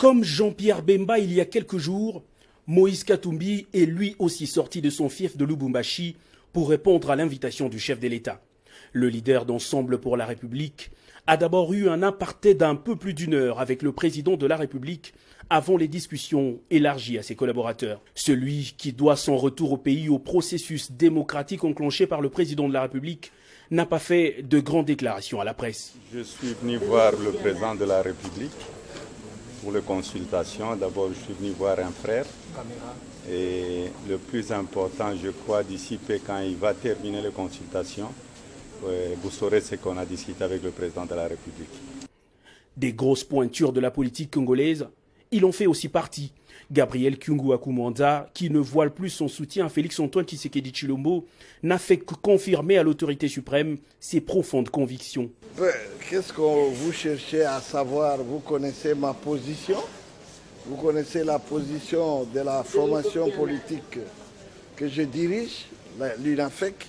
Comme Jean-Pierre Bemba il y a quelques jours, Moïse Katumbi est lui aussi sorti de son fief de Lubumbashi pour répondre à l'invitation du chef de l'État. Le leader d'Ensemble pour la République a d'abord eu un aparté d'un peu plus d'une heure avec le président de la République avant les discussions élargies à ses collaborateurs. Celui qui doit son retour au pays au processus démocratique enclenché par le président de la République n'a pas fait de grandes déclarations à la presse. Je suis venu voir le président de la République pour les consultations. D'abord, je suis venu voir un frère. Et le plus important, je crois, d'ici peu, quand il va terminer les consultations, vous saurez ce qu'on a discuté avec le président de la République. Des grosses pointures de la politique congolaise, il en fait aussi partie. Gabriel Kyungu Akumanda, qui ne voile plus son soutien à Félix-Antoine Tshisekedi Tshilombo, n'a fait que confirmer à l'autorité suprême ses profondes convictions. Qu'est-ce que vous cherchez à savoir? Vous connaissez ma position? Vous connaissez la position de la formation politique que je dirige, l'UNAFEC.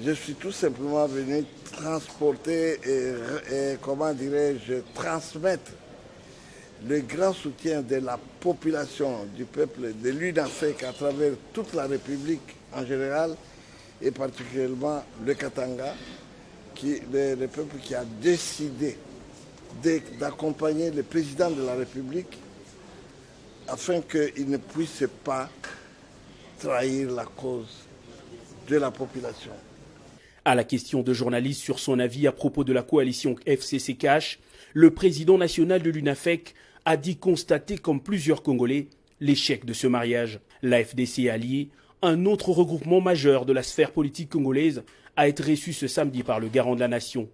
Je suis tout simplement venu transporter et comment dirais-je, transmettre le grand soutien de la population, du peuple de l'UNAFEC à travers toute la République en général et particulièrement le Katanga, le peuple qui a décidé d'accompagner le président de la République afin qu'il ne puisse pas trahir la cause de la population. À la question de journalistes sur son avis à propos de la coalition FCC-CACH, le président national de l'UNAFEC a dit constater, comme plusieurs Congolais, l'échec de ce mariage. La FDC alliée, un autre regroupement majeur de la sphère politique congolaise, a été reçu ce samedi par le garant de la nation.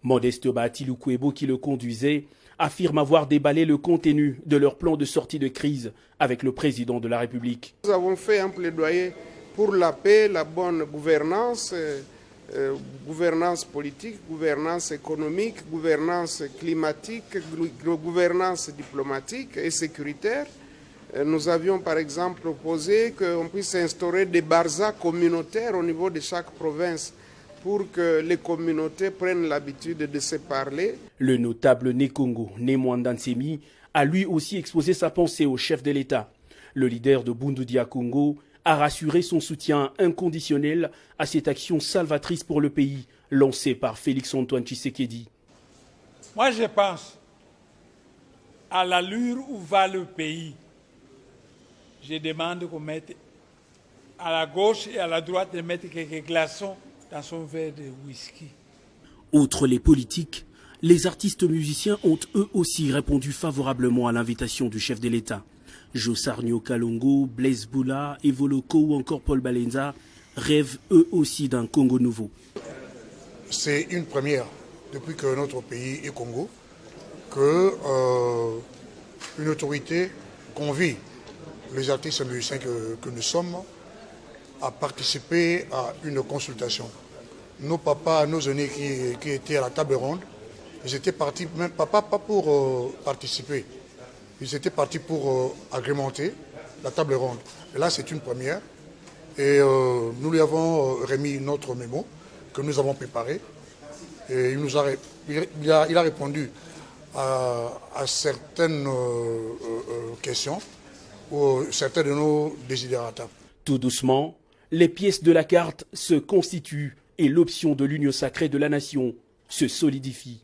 Modeste Bahati Lukwebo, qui le conduisait, affirme avoir déballé le contenu de leur plan de sortie de crise avec le président de la République. Nous avons fait un plaidoyer pour la paix, la bonne gouvernance, gouvernance politique, gouvernance économique, gouvernance climatique, gouvernance diplomatique et sécuritaire. Nous avions par exemple proposé qu'on puisse instaurer des barzas communautaires au niveau de chaque province pour que les communautés prennent l'habitude de se parler. Le notable Nekongo, Nemwanda Nsemi, a lui aussi exposé sa pensée au chef de l'État. Le leader de Bundu Dia Congo a rassuré son soutien inconditionnel à cette action salvatrice pour le pays lancée par Félix-Antoine Tshisekedi. Moi je pense à l'allure où va le pays. Je demande qu'on mette à la gauche et à la droite de mettre quelques glaçons dans son verre de whisky. Outre les politiques, les artistes musiciens ont eux aussi répondu favorablement à l'invitation du chef de l'État. Josarnio Kalongo, Blaise Boula, Evoloko ou encore Paul Balenza rêvent eux aussi d'un Congo nouveau. C'est une première depuis que notre pays est Congo, que une autorité convie les artistes musiciens que nous sommes à participer à une consultation. Nos papas, nos aînés qui étaient à la table ronde, ils étaient partis, même pas pour participer, ils étaient partis pour agrémenter la table ronde. Et là, c'est une première. Et nous lui avons remis notre mémo que nous avons préparé. Et il a répondu à certaines questions ou certains de nos desiderata. Tout doucement, les pièces de la carte se constituent et l'option de l'union sacrée de la nation se solidifie.